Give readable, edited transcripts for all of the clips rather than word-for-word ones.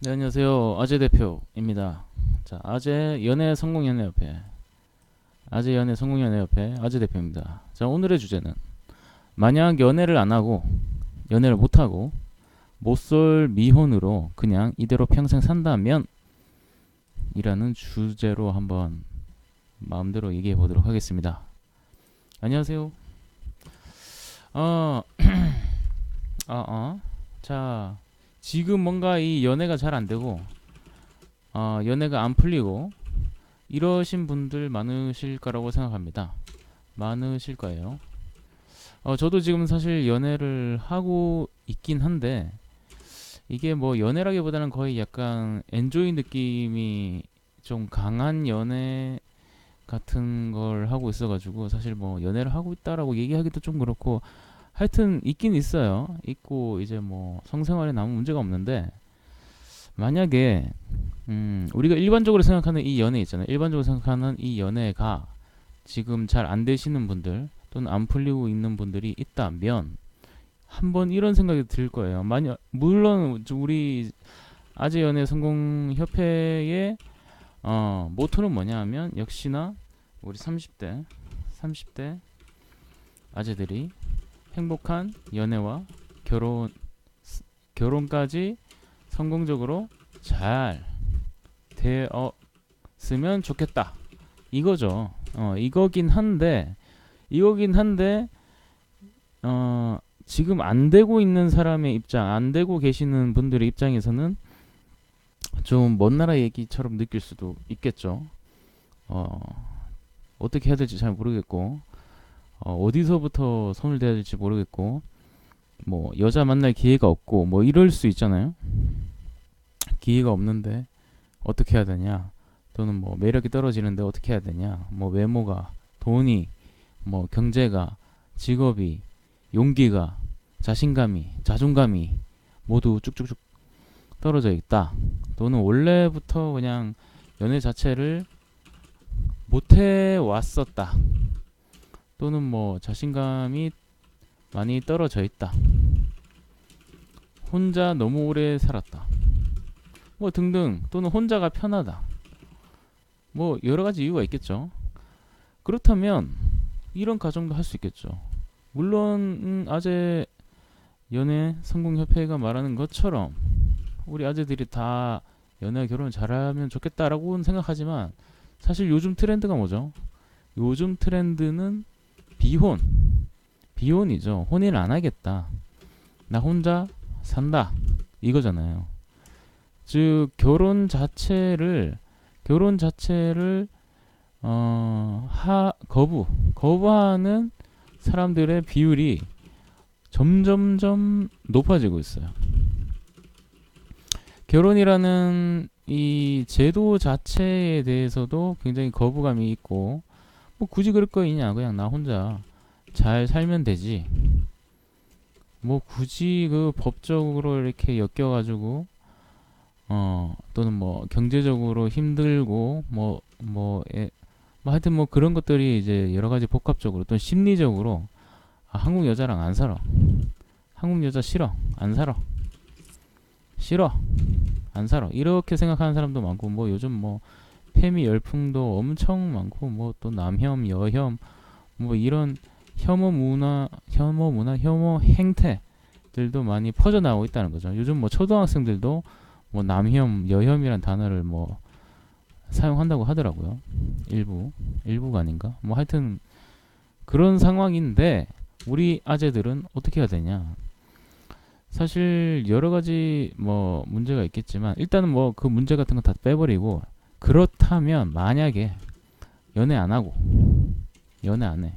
네, 안녕하세요. 아재 대표입니다. 자, 아재 연애 성공 연애협회, 아재 연애 성공 연애협회 아재 대표입니다. 자, 오늘의 주제는 만약 연애를 안 하고 연애를 못 하고 못쏠 미혼으로 그냥 이대로 평생 산다면 이라는 주제로 한번 마음대로 얘기해 보도록 하겠습니다. 안녕하세요. 어, 자, 지금 뭔가 이 연애가 잘 안 되고 연애가 안 풀리고 이러신 분들 많으실 거라고 생각합니다. 많으실 거예요. 저도 지금 사실 연애를 하고 있긴 한데 이게 뭐 연애라기보다는 거의 약간 엔조이 느낌이 좀 강한 연애 같은 걸 하고 있어가지고 사실 뭐 연애를 하고 있다라고 얘기하기도 좀 그렇고 하여튼 있긴 있어요. 있고 이제 뭐 성생활에 아무 문제가 없는데 만약에 우리가 일반적으로 생각하는 이 연애 있잖아요. 일반적으로 생각하는 이 연애가 지금 잘 안 되시는 분들 또는 안 풀리고 있는 분들이 있다면 한번 이런 생각이 들 거예요. 만약 물론 우리 아재 연애 성공 협회의 모토는 뭐냐 하면 역시나 우리 30대 아재들이 행복한 연애와 결혼 결혼까지 성공적으로 잘 되었으면 좋겠다. 이거죠. 이거긴 한데, 지금 안 되고 있는 사람의 입장, 안 되고 계시는 분들의 입장에서는 좀 먼 나라 얘기처럼 느낄 수도 있겠죠. 어, 어떻게 해야 될지 잘 모르겠고, 어디서부터 손을 대야 될지 모르겠고, 뭐, 여자 만날 기회가 없고, 뭐, 이럴 수 있잖아요. 기회가 없는데, 어떻게 해야 되냐. 또는 뭐, 매력이 떨어지는데 어떻게 해야 되냐. 뭐, 외모가, 돈이, 뭐, 경제가, 직업이, 용기가, 자신감이, 자존감이 모두 쭉쭉쭉 떨어져 있다. 또는 원래부터 그냥 연애 자체를 못해 왔었다. 또는 뭐 자신감이 많이 떨어져 있다. 혼자 너무 오래 살았다. 뭐 등등. 또는 혼자가 편하다. 뭐 여러 가지 이유가 있겠죠. 그렇다면 이런 가정도 할 수 있겠죠. 물론 아재 연애 성공협회가 말하는 것처럼 우리 아재들이 다 연애와 결혼을 잘하면 좋겠다라고는 생각하지만 사실 요즘 트렌드가 뭐죠? 요즘 트렌드는 비혼, 비혼이죠. 혼인 안 하겠다. 나 혼자 산다. 이거잖아요. 즉 결혼 자체를 거부하는 사람들의 비율이 점점점 높아지고 있어요. 결혼이라는 이 제도 자체에 대해서도 굉장히 거부감이 있고 뭐 굳이 그럴 거 있냐 그냥 나 혼자 잘 살면 되지 뭐 굳이 그 법적으로 이렇게 엮여가지고 또는 뭐 경제적으로 힘들고 뭐 하여튼 뭐 그런 것들이 이제 여러 가지 복합적으로 또 심리적으로 한국 여자랑 안 살아. 한국 여자 싫어. 안 살아. 싫어. 안 살아. 이렇게 생각하는 사람도 많고 뭐 요즘 뭐 페미 열풍도 엄청 많고 뭐 또 남혐, 여혐 뭐 이런 혐오 행태들도 많이 퍼져나오고 있다는 거죠. 요즘 뭐 초등학생들도 뭐 남혐, 여혐이란 단어를 뭐 사용한다고 하더라고요. 일부가 아닌가? 뭐 하여튼 그런 상황인데 우리 아재들은 어떻게 해야 되냐? 사실 여러 가지 뭐 문제가 있겠지만 일단은 뭐 그 문제 같은 거 다 빼버리고 그렇다면 만약에 연애 안 하고 연애 안 해.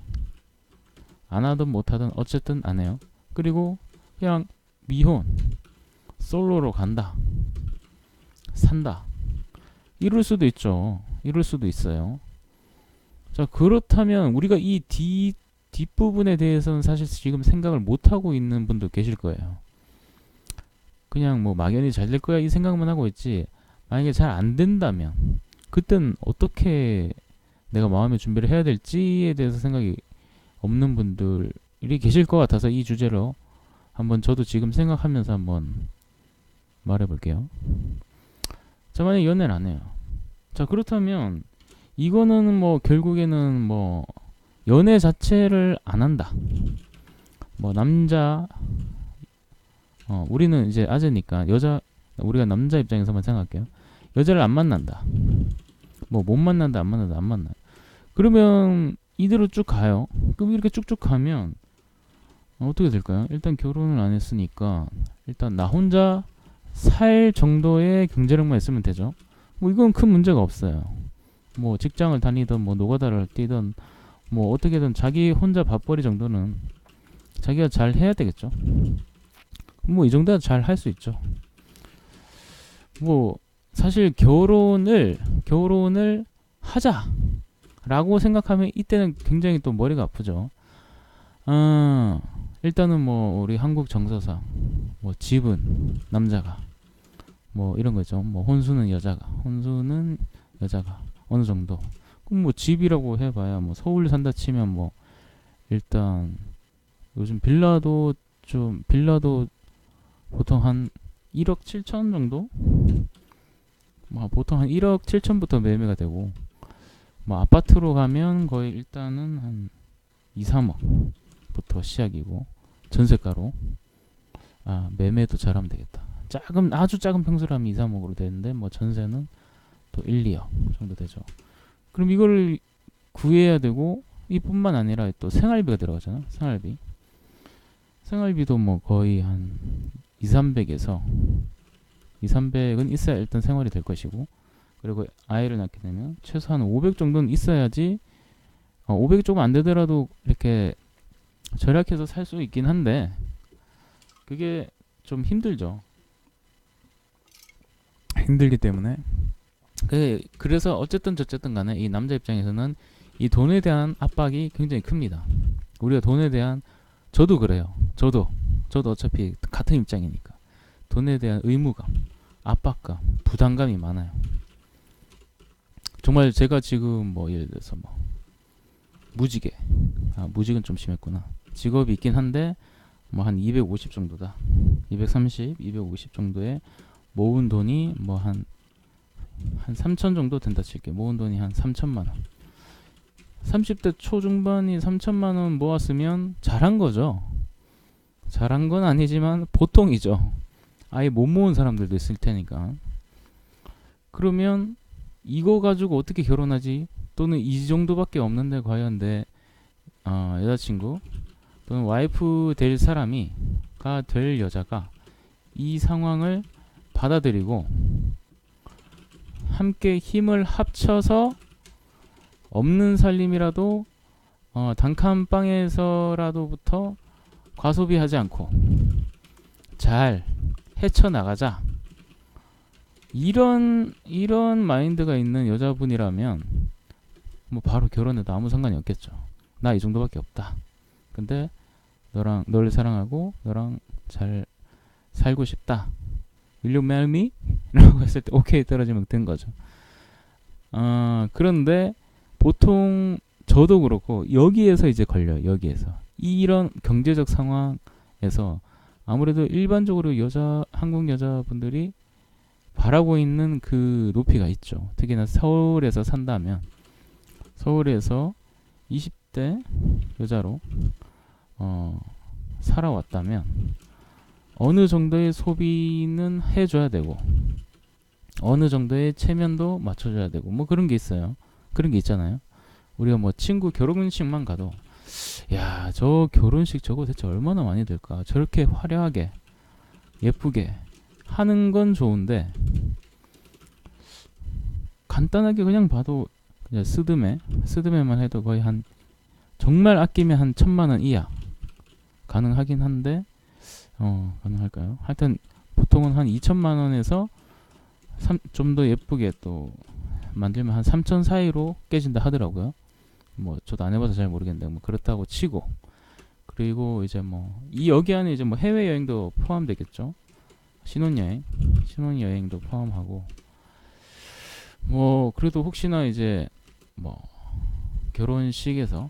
안 하든 못 하든 어쨌든 안 해요. 그리고 그냥 미혼 솔로로 간다. 산다. 이럴 수도 있죠. 이럴 수도 있어요. 자, 그렇다면 우리가 이 뒷부분에 대해서는 사실 지금 생각을 못 하고 있는 분도 계실 거예요. 그냥 뭐 막연히 잘 될 거야 이 생각만 하고 있지. 만약에 잘 안 된다면 그땐 어떻게 내가 마음의 준비를 해야 될지에 대해서 생각이 없는 분들이 계실 것 같아서 이 주제로 한번 저도 지금 생각하면서 한번 말해볼게요. 자, 만약에 연애를 안 해요. 자, 그렇다면 이거는 뭐 결국에는 뭐 연애 자체를 안 한다. 뭐 남자 우리는 이제 아재니까 여자 우리가 남자 입장에서만 생각할게요. 여자를 안 만난다. 뭐 못 만난다, 안 만난다, 안 만나. 그러면 이대로 쭉 가요. 그럼 이렇게 쭉쭉 가면 어떻게 될까요? 일단 결혼을 안 했으니까 일단 나 혼자 살 정도의 경제력만 있으면 되죠. 뭐 이건 큰 문제가 없어요. 뭐 직장을 다니든 뭐 노가다를 뛰든 뭐 어떻게든 자기 혼자 밥벌이 정도는 자기가 잘 해야 되겠죠. 뭐 이 정도야 잘 할 수 있죠. 뭐 사실 결혼을 하자라고 생각하면 이때는 굉장히 또 머리가 아프죠. 일단은 뭐 우리 한국 정서상 뭐 집은 남자가 뭐 이런 거죠. 뭐 혼수는 여자가 어느 정도. 그럼 뭐 집이라고 해봐야 뭐 서울 산다 치면 뭐 일단 요즘 빌라도 보통 한 1억 7천 정도? 뭐 보통 한 1억 7천부터 매매가 되고 뭐 아파트로 가면 거의 일단은 한 2, 3억부터 시작이고 전세가로 매매도 잘하면 되겠다. 아주 작은 평수라면 2, 3억으로 되는데 뭐 전세는 또 1, 2억 정도 되죠. 그럼 이거를 구해야 되고 이뿐만 아니라 또 생활비가 들어가잖아. 생활비도 뭐 거의 한 2, 300에서 2, 300은 있어야 일단 생활이 될 것이고 그리고 아이를 낳게 되면 최소한 500 정도는 있어야지 500이 조금 안 되더라도 이렇게 절약해서 살 수 있긴 한데 그게 좀 힘들죠. 힘들기 때문에 그래서 어쨌든 저쨌든 간에 이 남자 입장에서는 이 돈에 대한 압박이 굉장히 큽니다. 우리가 돈에 대한 저도 그래요. 저도 어차피 같은 입장이니까 돈에 대한 의무감, 압박감, 부담감이 많아요. 정말 제가 지금 뭐 예를 들어서 뭐 무직은 좀 심했구나. 직업이 있긴 한데 뭐 한 250 정도다. 230, 250 정도에 모은 돈이 뭐 한 3천 정도 된다 칠게. 모은 돈이 한 3천만 원. 30대 초중반이 3천만 원 모았으면 잘한 거죠. 잘한 건 아니지만 보통이죠. 아예 못 모은 사람들도 있을 테니까. 그러면 이거 가지고 어떻게 결혼하지? 또는 이 정도밖에 없는데 과연 내 여자친구 또는 와이프 될 될 여자가 이 상황을 받아들이고 함께 힘을 합쳐서 없는 살림이라도 단칸방에서라도부터 과소비하지 않고 잘 헤쳐나가자. 이런 마인드가 있는 여자분이라면 뭐 바로 결혼해도 아무 상관이 없겠죠. 나 이 정도밖에 없다. 근데 너를 사랑하고 너랑 잘 살고 싶다. Will you marry me? 라고 했을 때 오케이 떨어지면 된 거죠. 그런데 보통 저도 그렇고 여기에서 이제 걸려요. 여기에서 이런 경제적 상황에서 아무래도 일반적으로 한국 여자분들이 바라고 있는 그 높이가 있죠. 특히나 서울에서 산다면 서울에서 20대 여자로 살아왔다면 어느 정도의 소비는 해줘야 되고 어느 정도의 체면도 맞춰줘야 되고 뭐 그런 게 있어요. 그런 게 있잖아요. 우리가 뭐 친구 결혼식만 가도 야, 저 결혼식 저거 대체 얼마나 많이 들까? 저렇게 화려하게 예쁘게 하는 건 좋은데 간단하게 그냥 봐도 그냥 스드메만 해도 거의 정말 아끼면 한 1,000만 원 이하 가능하긴 한데 가능할까요? 하여튼 보통은 한 2천만 원에서 좀 더 예쁘게 또 만들면 한 3천 사이로 깨진다 하더라고요. 뭐 저도 안 해봐서 잘 모르겠는데 뭐 그렇다고 치고 그리고 이제 뭐 여기 안에 이제 뭐 해외 여행도 포함되겠죠. 신혼여행도 포함하고 뭐 그래도 혹시나 이제 뭐 결혼식에서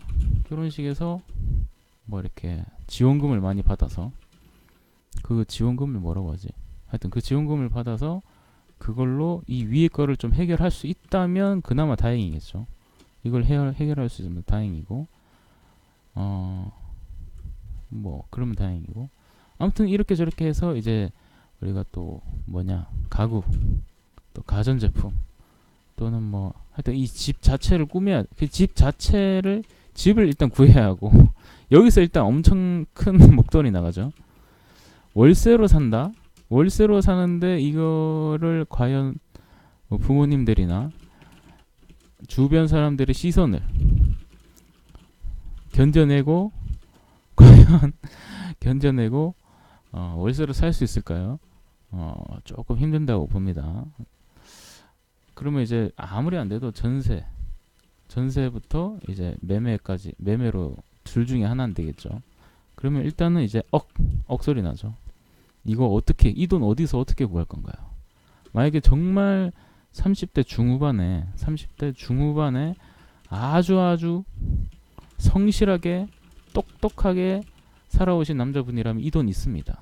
뭐 이렇게 지원금을 많이 받아서 그 지원금을 뭐라고 하지? 하여튼 그 지원금을 받아서 그걸로 이 위에 거를 좀 해결할 수 있다면 그나마 다행이겠죠. 이걸 해결할 수 있으면 다행이고, 뭐 그러면 다행이고, 아무튼 이렇게 저렇게 해서 이제 우리가 또 가구, 또 가전제품, 또는 뭐 하여튼 이 집 자체를 꾸며야, 그 집을 일단 구해야 하고 여기서 일단 엄청 큰 목돈이 나가죠. 월세로 산다. 월세로 사는데 이거를 과연 뭐 부모님들이나 주변 사람들의 시선을 견뎌내고 과연 견뎌내고 월세로 살 수 있을까요? 조금 힘든다고 봅니다. 그러면 이제 아무리 안 돼도 전세부터 이제 매매로 둘 중에 하나는 되겠죠. 그러면 일단은 이제 소리 나죠. 이 돈 어디서 어떻게 구할 건가요? 만약에 정말 30대 중후반에 아주 성실하게 똑똑하게 살아오신 남자분이라면 이 돈 있습니다.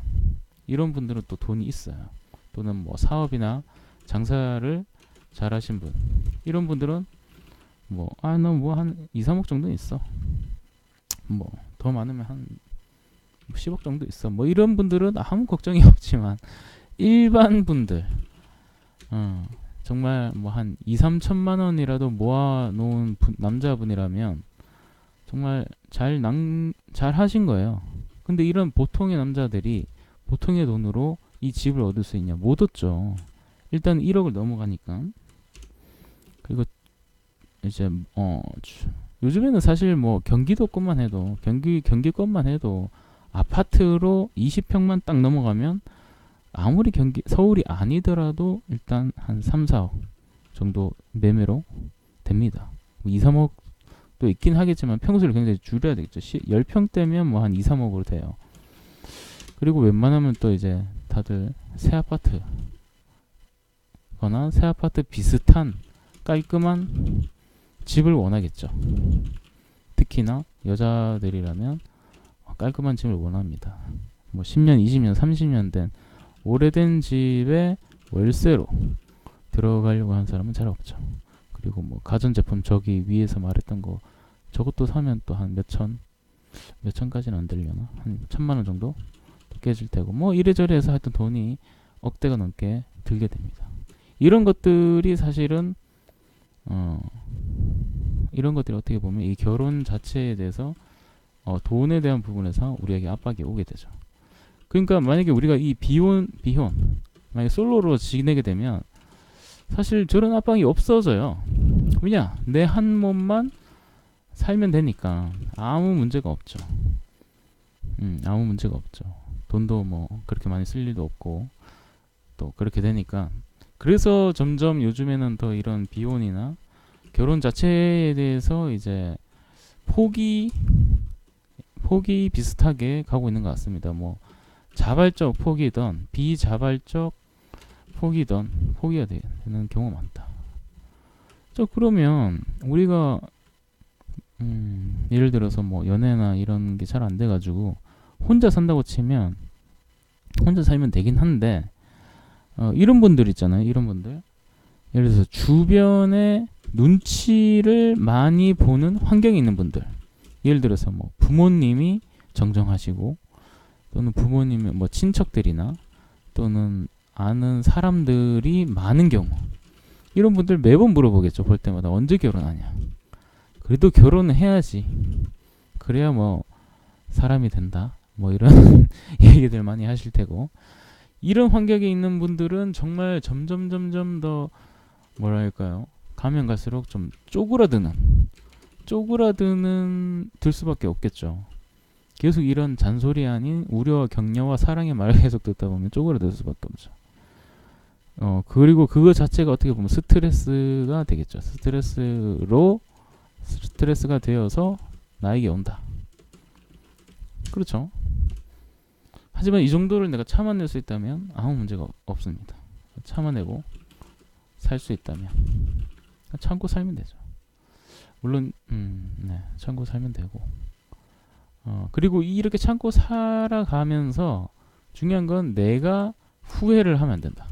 이런 분들은 또 돈이 있어요. 또는 뭐 사업이나 장사를 잘하신 분, 이런 분들은 한 2, 3억 정도 있어. 뭐 더 많으면 한 10억 정도 있어. 뭐 이런 분들은 아무 걱정이 없지만 일반 분들, 정말 뭐 한 2, 3천만 원이라도 모아놓은 남자분이라면 정말 잘 하신 거예요. 근데 이런 보통의 남자들이 보통의 돈으로 이 집을 얻을 수 있냐? 못 얻죠. 일단 1억을 넘어가니까. 그리고 이제 요즘에는 사실 뭐 경기도권만 해도 경기권만 해도 아파트로 20평만 딱 넘어가면 아무리 서울이 아니더라도 일단 한 3, 4억 정도 매매로 됩니다. 2, 3억도 있긴 하겠지만 평수를 굉장히 줄여야 되겠죠. 10평대면 뭐 한 2, 3억으로 돼요. 그리고 웬만하면 또 이제 다들 새 아파트 거나 새 아파트 비슷한 깔끔한 집을 원하겠죠. 특히나 여자들이라면 깔끔한 집을 원합니다. 뭐 10년, 20년, 30년 된 오래된 집에 월세로 들어가려고 하는 사람은 잘 없죠. 그리고 뭐 가전제품 저기 위에서 말했던 거 저것도 사면 또 한 몇 천까지는 안 되려나? 한 1,000만 원 정도 깨질 테고, 뭐 이래저래 해서 하여튼 돈이 억대가 넘게 들게 됩니다. 이런 것들이 사실은 이런 것들이 어떻게 보면 이 결혼 자체에 대해서 돈에 대한 부분에서 우리에게 압박이 오게 되죠. 그러니까 만약에 우리가 이 비혼 만약에 솔로로 지내게 되면 사실 저런 압박이 없어져요. 왜냐? 내 한 몸만 살면 되니까 아무 문제가 없죠. 아무 문제가 없죠. 돈도 뭐 그렇게 많이 쓸 일도 없고 또 그렇게 되니까, 그래서 점점 요즘에는 더 이런 비혼이나 결혼 자체에 대해서 이제 폭이 비슷하게 가고 있는 것 같습니다. 뭐 자발적 포기든 비자발적 포기가 되는 경우가 많다. 그러면 우리가 예를 들어서 뭐 연애나 이런 게 잘 안 돼가지고 혼자 산다고 치면 혼자 살면 되긴 한데, 이런 분들 있잖아요. 이런 분들, 예를 들어서 주변에 눈치를 많이 보는 환경에 있는 분들, 예를 들어서 뭐 부모님이 정정하시고 또는 부모님의 뭐 친척들이나 또는 아는 사람들이 많은 경우, 이런 분들 매번 물어보겠죠. 볼 때마다 언제 결혼하냐. 그래도 결혼은 해야지. 그래야 뭐 사람이 된다. 뭐 이런 얘기들 많이 하실 테고, 이런 환경에 있는 분들은 정말 점점 더 뭐랄까요? 가면 갈수록 좀 쪼그라드는 들 수밖에 없겠죠. 계속 이런 잔소리 아닌 우려와 격려와 사랑의 말을 계속 듣다 보면 쪼그라들 수밖에 없죠. 그리고 그거 자체가 어떻게 보면 스트레스가 되겠죠. 스트레스가 되어서 나에게 온다. 그렇죠. 하지만 이 정도를 내가 참아낼 수 있다면 아무 문제가 없습니다. 참아내고 살 수 있다면 참고 살면 되죠. 물론 네, 참고 살면 되고, 그리고 이렇게 참고 살아가면서 중요한 건 내가 후회를 하면 안 된다.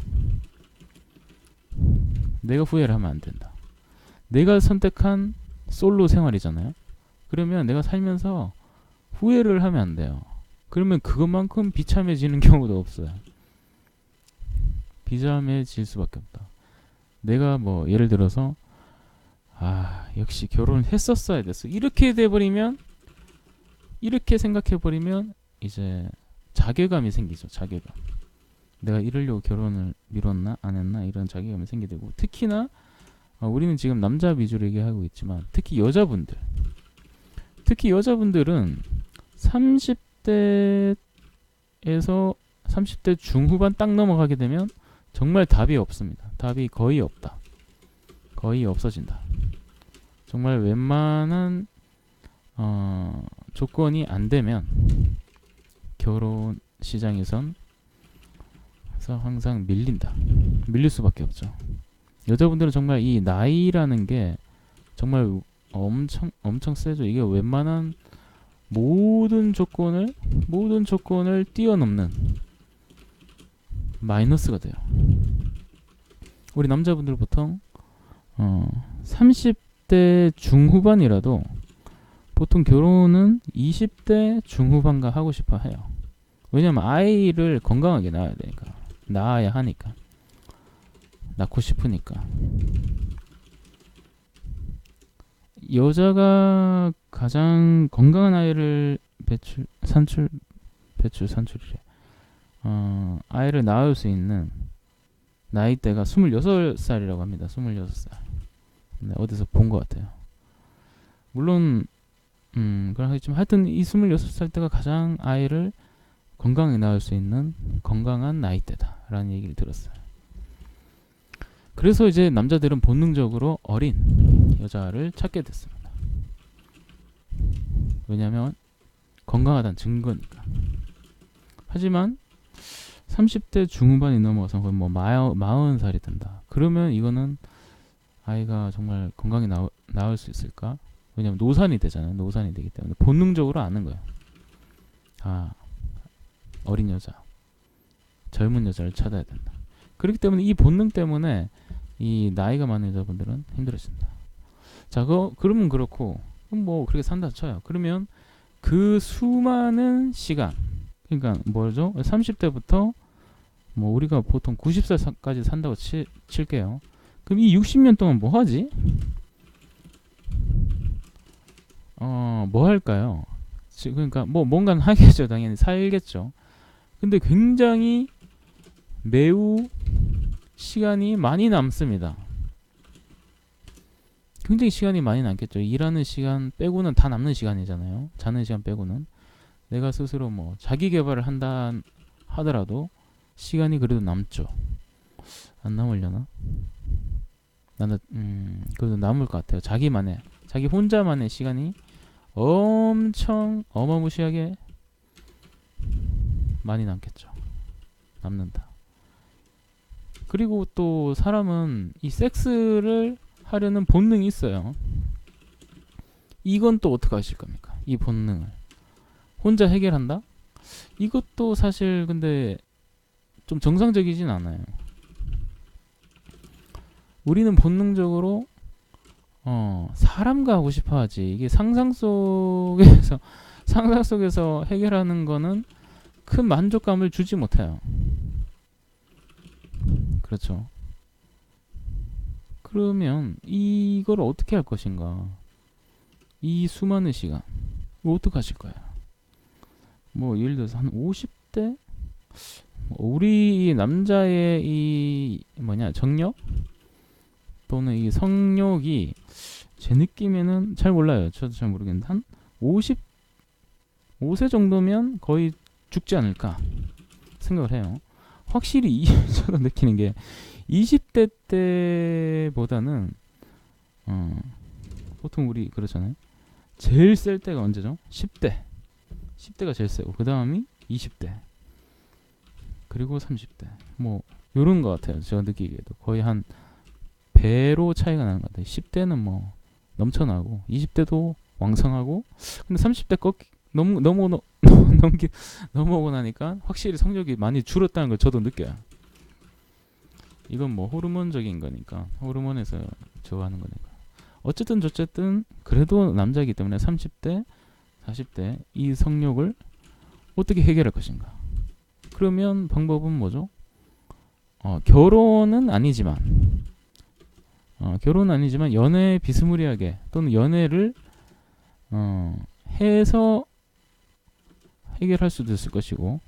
내가 후회를 하면 안 된다. 내가 선택한 솔로 생활이잖아요. 그러면 내가 살면서 후회를 하면 안 돼요. 그러면 그것만큼 비참해지는 경우도 없어요. 비참해질 수밖에 없다. 내가 뭐 예를 들어서 역시 결혼을 했었어야 됐어. 이렇게 돼버리면, 이렇게 생각해버리면 이제 자괴감이 생기죠. 자괴감. 내가 이러려고 결혼을 미뤘나 안 했나 이런 자괴감이 생기게 되고, 특히나 우리는 지금 남자 위주로 얘기하고 있지만 특히 여자분들은 30대에서 30대 중후반 딱 넘어가게 되면 정말 답이 없습니다. 답이 거의 없다. 거의 없어진다. 정말 웬만한 조건이 안 되면 결혼 시장에선 항상 밀린다. 밀릴 수밖에 없죠. 여자분들은 정말 이 나이라는 게 정말 엄청 세죠. 이게 웬만한 모든 조건을 뛰어넘는 마이너스가 돼요. 우리 남자분들 보통 30대 중후반이라도 보통 결혼은 20대 중후반과 하고 싶어 해요. 왜냐면 아이를 건강하게 낳아야 되니까. 낳아야 하니까. 낳고 싶으니까. 여자가 가장 건강한 아이를 산출이래. 아이를 낳을 수 있는 나이대가 26살이라고 합니다. 26살. 네, 어디서 본 것 같아요. 물론 그렇지만 하여튼 이 26살 때가 가장 아이를 건강하게 낳을 수 있는 건강한 나이대다라는 얘기를 들었어요. 그래서 이제 남자들은 본능적으로 어린 여자를 찾게 됐습니다. 왜냐하면 건강하다는 증거니까. 하지만 30대 중후반이 넘어서 거의 뭐 40살이 된다. 그러면 이거는 아이가 정말 건강히 나올 수 있을까? 왜냐면 노산이 되잖아요. 노산이 되기 때문에 본능적으로 아는 거예요. 어린 여자, 젊은 여자를 찾아야 된다. 그렇기 때문에 이 본능 때문에 이 나이가 많은 여자분들은 힘들어진다. 자, 그러면 그렇고, 뭐 그렇게 산다 쳐요. 그러면 그 수많은 시간, 그러니까 뭐죠? 30대부터 뭐 우리가 보통 90살까지 산다고 칠게요. 그럼 이 60년 동안 뭐 하지? 뭐 할까요? 그러니까 뭐 뭔가는 하겠죠. 당연히 살겠죠. 근데 굉장히 매우 시간이 많이 남습니다. 굉장히 시간이 많이 남겠죠. 일하는 시간 빼고는 다 남는 시간이잖아요. 자는 시간 빼고는. 내가 스스로 뭐 자기 개발을 한다 하더라도 시간이 그래도 남죠. 안 남으려나? 나는 그래도 남을 것 같아요. 자기 혼자만의 시간이 엄청 어마무시하게 많이 남겠죠. 남는다. 그리고 또 사람은 이 섹스를 하려는 본능이 있어요. 이건 또 어떻게 하실 겁니까? 이 본능을 혼자 해결한다? 이것도 사실 근데 좀 정상적이진 않아요. 우리는 본능적으로 사람과 하고 싶어 하지. 이게 상상 속에서 해결하는 거는 큰 만족감을 주지 못해요. 그렇죠. 그러면 이걸 어떻게 할 것인가? 이 수많은 시간 이거 어떻게 하실 거예요? 뭐 예를 들어서 한 50대 우리 남자의 이 정력 또는 이 성욕이 제 느낌에는 잘 몰라요. 저도 잘 모르겠는데 한 55세 정도면 거의 죽지 않을까 생각을 해요. 확실히 저도 느끼는 게 20대 때보다는 보통 우리 그렇잖아요. 제일 셀 때가 언제죠? 10대가 제일 세고 그 다음이 20대 그리고 30대 뭐 요런 것 같아요. 제가 느끼기에도 거의 한 배로 차이가 나는 것 같아요. 10대는 뭐 넘쳐나고 20대도 왕성하고 근데 30대 넘어오고 나니까 확실히 성적이 많이 줄었다는 걸 저도 느껴요. 이건 뭐 호르몬적인 거니까, 호르몬에서 저하는 거니까. 어쨌든 저쨌든 그래도 남자이기 때문에 30대 40대 이 성욕을 어떻게 해결할 것인가. 그러면 방법은 뭐죠? 결혼은 아니지만 연애 비스무리하게 또는 연애를 해서 해결할 수도 있을 것이고,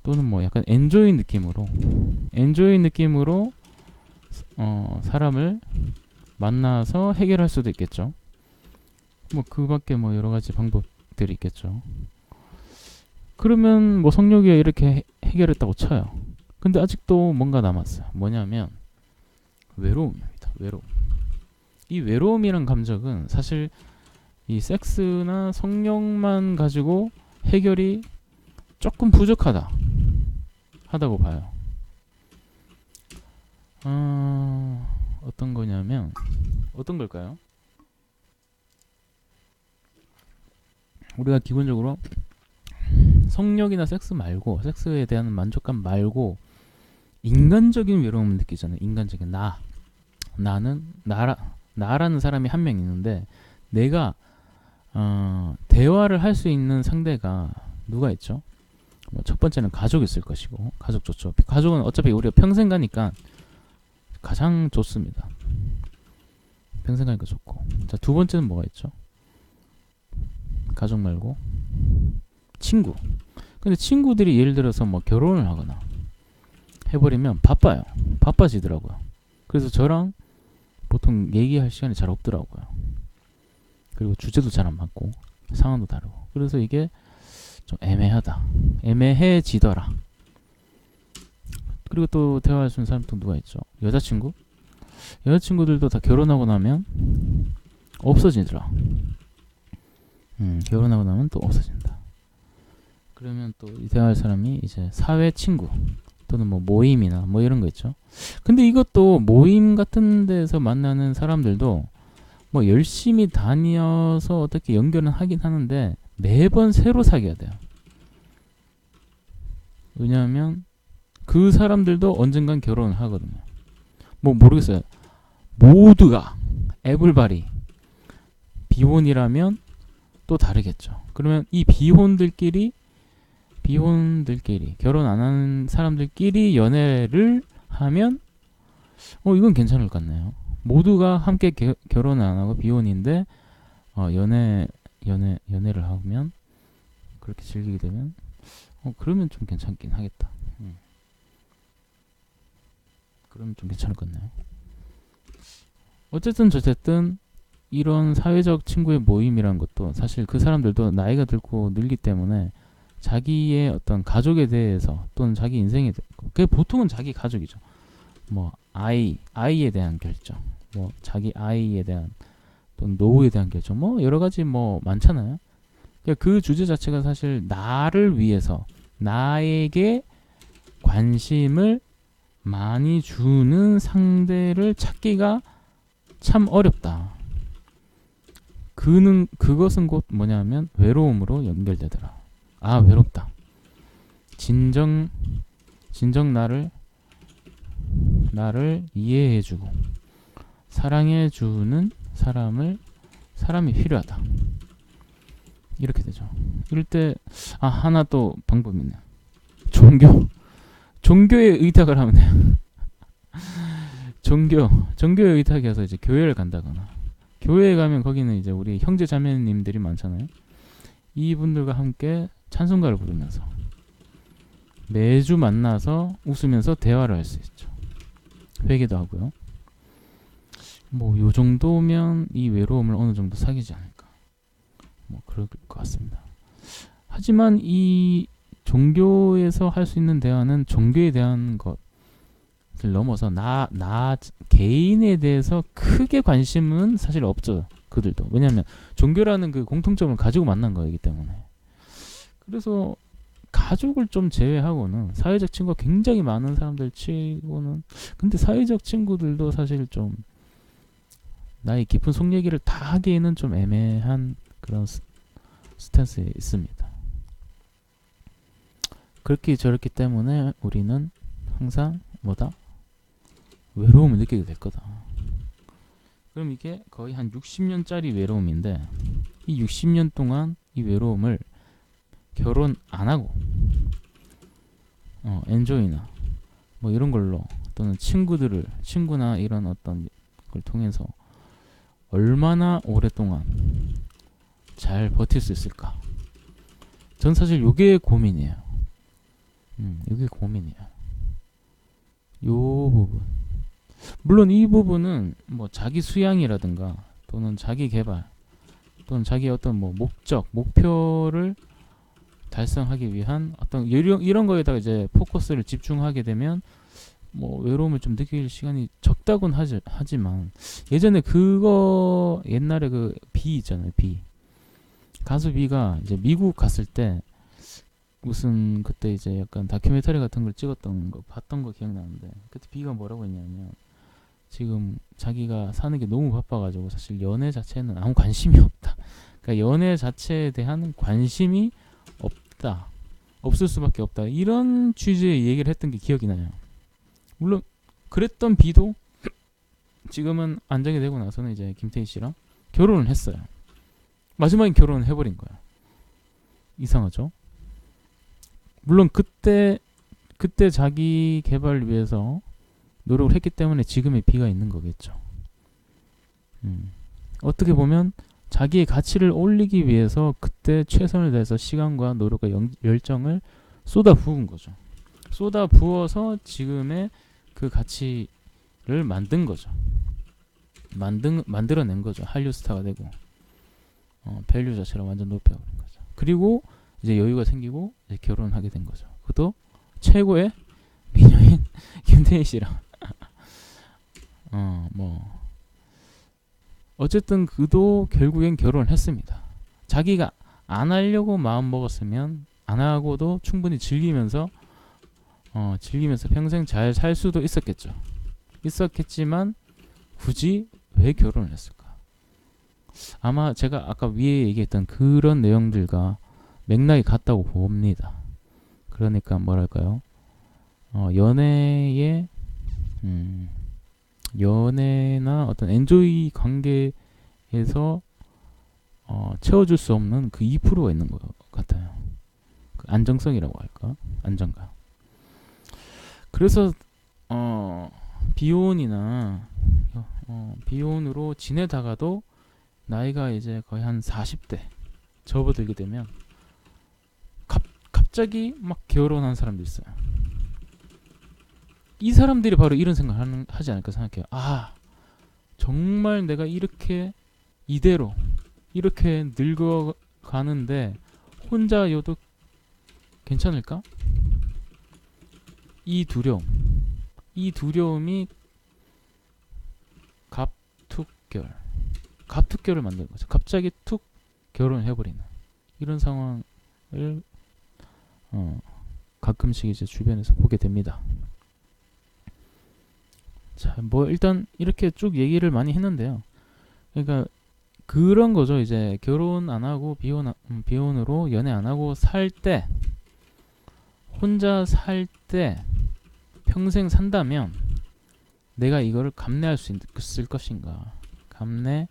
또는 뭐 약간 엔조이 느낌으로 사람을 만나서 해결할 수도 있겠죠. 뭐 그밖에 뭐 여러 가지 방법들이 있겠죠. 그러면 뭐 성욕이 이렇게 해결했다고 쳐요. 근데 아직도 뭔가 남았어요. 뭐냐면 외로움입니다. 외로움. 이 외로움이란 감정은 사실 이 섹스나 성욕만 가지고 해결이 조금 부족하다고 봐요. 어떤 거냐면 어떤 걸까요? 우리가 기본적으로 성욕이나 섹스 말고, 섹스에 대한 만족감 말고 인간적인 외로움을 느끼잖아요. 인간적인 나라는 사람이 한 명 있는데, 내가 대화를 할 수 있는 상대가 누가 있죠? 첫 번째는 가족이 있을 것이고, 가족 좋죠. 가족은 어차피 우리가 평생 가니까 가장 좋습니다. 평생 가니까 좋고. 자, 두 번째는 뭐가 있죠? 가족 말고 친구. 근데 친구들이 예를 들어서 뭐 결혼을 하거나 해버리면 바빠지더라고요. 그래서 저랑 보통 얘기할 시간이 잘 없더라고요. 그리고 주제도 잘 안 맞고 상황도 다르고, 그래서 이게 좀 애매해지더라. 그리고 또 대화할 수 있는 사람 또 누가 있죠? 여자친구들도 다 결혼하고 나면 없어지더라. 결혼하고 나면 또 없어진다. 그러면 또 대화할 사람이 이제 사회 친구 또는 뭐 모임이나 뭐 이런 거 있죠. 근데 이것도 모임 같은 데서 만나는 사람들도 뭐 열심히 다녀서 어떻게 연결은 하긴 하는데 매번 새로 사귀어야 돼요. 왜냐하면 그 사람들도 언젠간 결혼을 하거든요. 뭐 모르겠어요. 모두가 에블바리 비혼이라면 또 다르겠죠. 그러면 이 비혼들끼리 결혼 안 하는 사람들끼리 연애를 하면 이건 괜찮을 것 같네요. 모두가 함께 결혼 안 하고 비혼인데 연애를 하면, 그렇게 즐기게 되면 그러면 좀 괜찮긴 하겠다. 그러면 좀 괜찮을 것 같네요. 어쨌든 저쨌든 이런 사회적 친구의 모임이라는 것도 사실 그 사람들도 나이가 들고 늘기 때문에 자기의 어떤 가족에 대해서 또는 자기 인생에 대해서, 그게 보통은 자기 가족이죠. 뭐 아이에 대한 결정, 뭐 자기 아이에 대한 또는 노후에 대한 결정, 뭐 여러 가지 뭐 많잖아요. 그러니까 그 주제 자체가 사실 나를 위해서 나에게 관심을 많이 주는 상대를 찾기가 참 어렵다. 그것은 곧 뭐냐면 외로움으로 연결되더라. 아, 외롭다. 진정 나를 이해해주고 사랑해주는 사람이 필요하다. 이렇게 되죠. 이럴 때 하나 또 방법이 있네요. 종교에 의탁을 하면 돼요. 종교에 의탁해서 이제 교회를 간다거나, 교회에 가면 거기는 이제 우리 형제 자매님들이 많잖아요. 이분들과 함께 찬송가를 부르면서 매주 만나서 웃으면서 대화를 할 수 있죠. 회개도 하고요. 뭐 요 정도면 이 외로움을 어느 정도 사귀지 않을까, 뭐 그럴 것 같습니다. 하지만 이 종교에서 할 수 있는 대화는 종교에 대한 것을 넘어서 나 개인에 대해서 크게 관심은 사실 없죠. 그들도. 왜냐하면 종교라는 그 공통점을 가지고 만난 거이기 때문에. 그래서 가족을 좀 제외하고는 사회적 친구가 굉장히 많은 사람들 치고는, 근데 사회적 친구들도 사실 좀 나의 깊은 속 얘기를 다 하기에는 좀 애매한 그런 스탠스에 있습니다. 그렇기 때문에 우리는 항상 외로움을 느끼게 될 거다. 그럼 이게 거의 한 60년짜리 외로움인데 이 60년 동안 이 외로움을 결혼 안 하고 엔조이나 뭐 이런 걸로 또는 친구나 이런 어떤 걸 통해서 얼마나 오랫동안 잘 버틸 수 있을까? 전 사실 요게 고민이에요. 요게 고민이에요. 요 부분. 물론 이 부분은 뭐 자기 수양이라든가 또는 자기 개발 또는 자기 어떤 뭐 목표를 달성하기 위한 어떤 이런 거에다가 이제 포커스를 집중하게 되면 뭐 외로움을 좀 느낄 시간이 적다곤 하지만 예전에 그거 옛날에 그 비 있잖아요. 비 가수 비가 이제 미국 갔을 때 무슨 그때 이제 약간 다큐멘터리 같은 걸 찍었던 거 봤던 거 기억나는데 그때 비가 뭐라고 했냐면 지금 자기가 사는 게 너무 바빠가지고 사실 연애 자체는 아무 관심이 없다. 그러니까 연애 자체에 대한 관심이 없다. 없을 수밖에 없다. 이런 취지의 얘기를 했던 게 기억이 나요. 물론 그랬던 비도 지금은 안정이 되고 나서는 이제 김태희 씨랑 결혼을 했어요. 마지막에 결혼을 해버린 거야. 이상하죠? 물론 그때 자기 개발을 위해서 노력을 했기 때문에 지금의 비가 있는 거겠죠. 어떻게 보면 자기의 가치를 올리기 위해서 그때 최선을 다해서 시간과 노력과 열정을 쏟아 부은 거죠. 쏟아 부어서 지금의 그 가치를 만든 거죠. 만들어낸 거죠. 한류 스타가 되고 밸류 자체를 완전 높여버린 거죠. 그리고 이제 여유가 생기고 이제 결혼하게 된 거죠. 그것도 최고의 미녀인 김태희 씨랑 뭐 어쨌든 그도 결국엔 결혼을 했습니다. 자기가 안 하려고 마음 먹었으면 안 하고도 충분히 즐기면서 평생 잘 살 수도 있었겠지만 굳이 왜 결혼을 했을까? 아마 제가 아까 위에 얘기했던 그런 내용들과 맥락이 같다고 봅니다. 그러니까 뭐랄까요? 연애나 어떤 엔조이 관계에서 채워줄 수 없는 그 2%가 있는 것 같아요. 그 안정성이라고 할까? 안정감. 그래서 비혼으로 지내다가도 나이가 이제 거의 한 40대 접어들게 되면 갑자기 막 결혼한 사람도 있어요. 이 사람들이 바로 이런 생각을 하지 않을까 생각해요. 아, 정말 내가 이대로 이렇게 늙어가는데 혼자여도 괜찮을까? 이 두려움이 갑툭결을 만드는 거죠. 갑자기 툭 결혼을 해버리는 이런 상황을 가끔씩 이제 주변에서 보게 됩니다. 자, 뭐 일단 이렇게 쭉 얘기를 많이 했는데요. 그러니까 그런 거죠. 이제 결혼 안 하고 비혼으로 연애 안 하고 혼자 살 때 평생 산다면 내가 이거를 감내할 수 있을 것인가? 감내할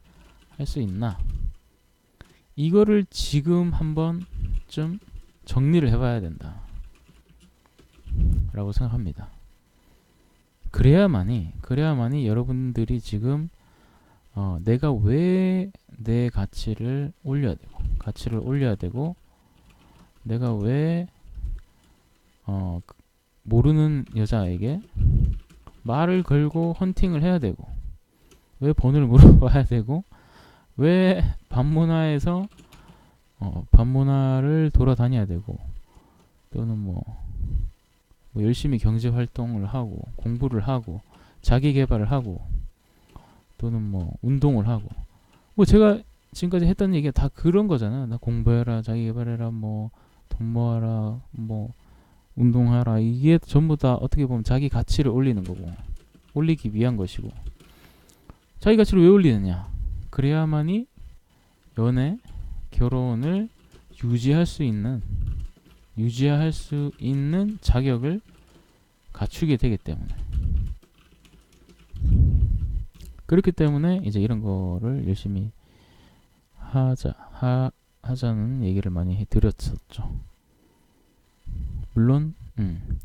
수 있나? 이거를 지금 한번 좀 정리를 해봐야 된다 라고 생각합니다. 그래야만이 여러분들이 지금 내가 왜 내 가치를 올려야 되고 내가 왜 모르는 여자에게 말을 걸고 헌팅을 해야 되고 왜 번호를 물어봐야 되고 왜 밤문화에서 밤문화를 돌아다녀야 되고 또는 뭐 열심히 경제 활동을 하고 공부를 하고 자기 개발을 하고 또는 뭐 운동을 하고 뭐 제가 지금까지 했던 얘기가 다 그런 거잖아요. 나 공부해라, 자기 개발해라, 뭐 돈 모아라, 뭐 운동하라. 이게 전부 다 어떻게 보면 자기 가치를 올리는 거고 올리기 위한 것이고 자기 가치를 왜 올리느냐? 그래야만이 연애, 결혼을 유지할 수 있는 자격을 갖추게 되기 때문에 그렇기 때문에 이제 이런 거를 열심히 하자는 얘기를 많이 해드렸었죠. 물론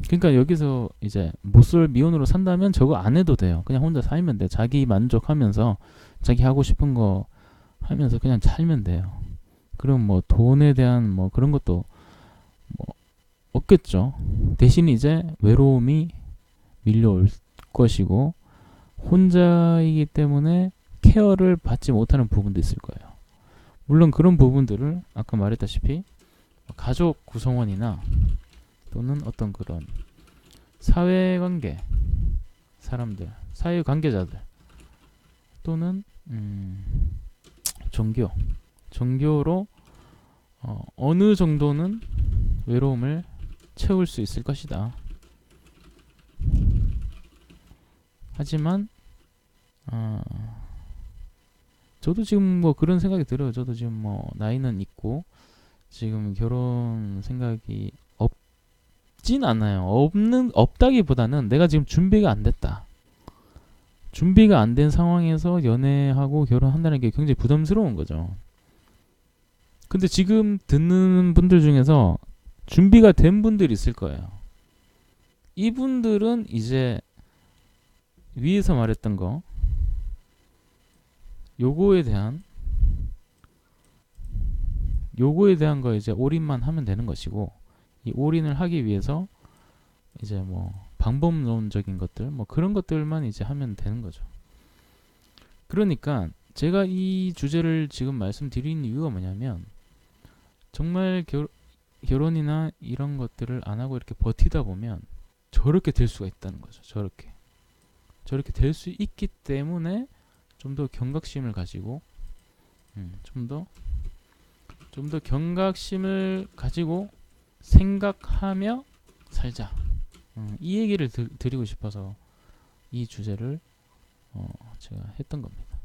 그러니까 여기서 이제 모쏠 미혼으로 산다면 저거 안 해도 돼요. 그냥 혼자 살면 돼. 자기 만족하면서 자기 하고 싶은 거 하면서 그냥 살면 돼요. 그럼 뭐 돈에 대한 뭐 그런 것도 뭐 없겠죠. 대신 이제 외로움이 밀려올 것이고 혼자이기 때문에 케어를 받지 못하는 부분도 있을 거예요. 물론 그런 부분들을 아까 말했다시피 가족 구성원이나 또는 어떤 그런 사회관계 사람들, 사회관계자들 또는 종교로 어느 정도는 외로움을 채울 수 있을 것이다. 하지만 저도 지금 뭐 그런 생각이 들어요. 저도 지금 뭐 나이는 있고 지금 결혼 생각이 없진 않아요. 없다기보다는 내가 지금 준비가 안 됐다. 준비가 안 된 상황에서 연애하고 결혼한다는 게 굉장히 부담스러운 거죠. 근데 지금 듣는 분들 중에서 준비가 된 분들이 있을 거예요. 이분들은 이제 위에서 말했던 거 요거에 대한 거 이제 올인만 하면 되는 것이고 이 올인을 하기 위해서 이제 뭐 방법론적인 것들 뭐 그런 것들만 이제 하면 되는 거죠. 그러니까 제가 이 주제를 지금 말씀드린 이유가 뭐냐면 정말 결혼이나 이런 것들을 안 하고 이렇게 버티다 보면 저렇게 될 수가 있다는 거죠. 저렇게 될 수 있기 때문에 좀 더 경각심을 가지고 좀 더 경각심을 가지고 생각하며 살자. 이 얘기를 드리고 싶어서 이 주제를 제가 했던 겁니다.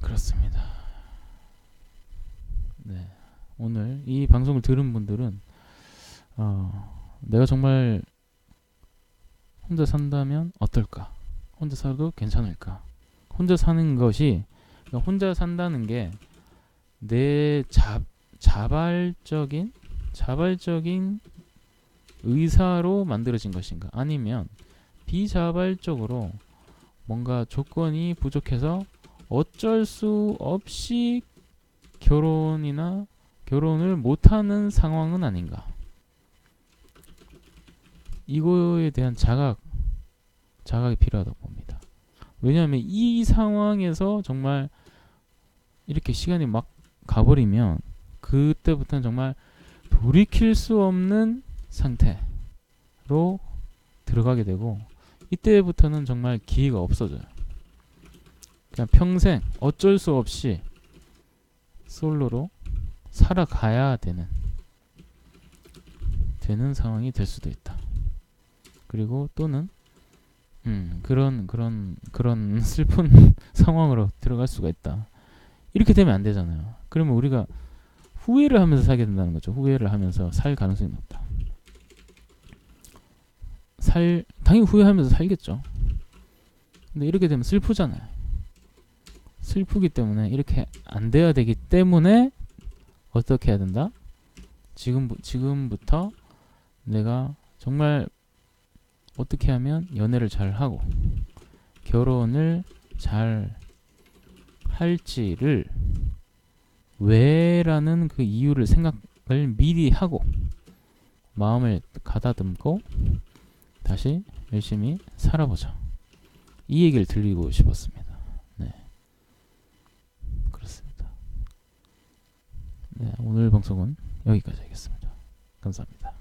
그렇습니다. 네. 오늘 이 방송을 들은 분들은 내가 정말 혼자 산다면 어떨까? 혼자 살아도 괜찮을까? 혼자 사는 것이 그러니까 혼자 산다는 게 내 자발적인 의사로 만들어진 것인가? 아니면 비자발적으로 뭔가 조건이 부족해서 어쩔 수 없이 결혼을 못하는 상황은 아닌가? 이거에 대한 자각이 필요하다고 봅니다. 왜냐하면 이 상황에서 정말 이렇게 시간이 막 가버리면 그때부터는 정말 돌이킬 수 없는 상태로 들어가게 되고 이때부터는 정말 기회가 없어져요. 그냥 평생 어쩔 수 없이 솔로로 살아가야 되는 상황이 될 수도 있다. 그리고 또는 그런 슬픈 상황으로 들어갈 수가 있다. 이렇게 되면 안 되잖아요. 그러면 우리가 후회를 하면서 살게 된다는 거죠. 후회를 하면서 살 가능성이 높다. 당연히 후회하면서 살겠죠. 근데 이렇게 되면 슬프잖아요. 슬프기 때문에 이렇게 안 돼야 되기 때문에 어떻게 해야 된다? 지금부터 내가 정말 어떻게 하면 연애를 잘 하고 결혼을 잘 할지를 왜라는 그 이유를 생각을 미리 하고 마음을 가다듬고 다시 열심히 살아보자. 이 얘기를 드리고 싶었습니다. 네, 그렇습니다. 네, 오늘 방송은 여기까지 하겠습니다. 감사합니다.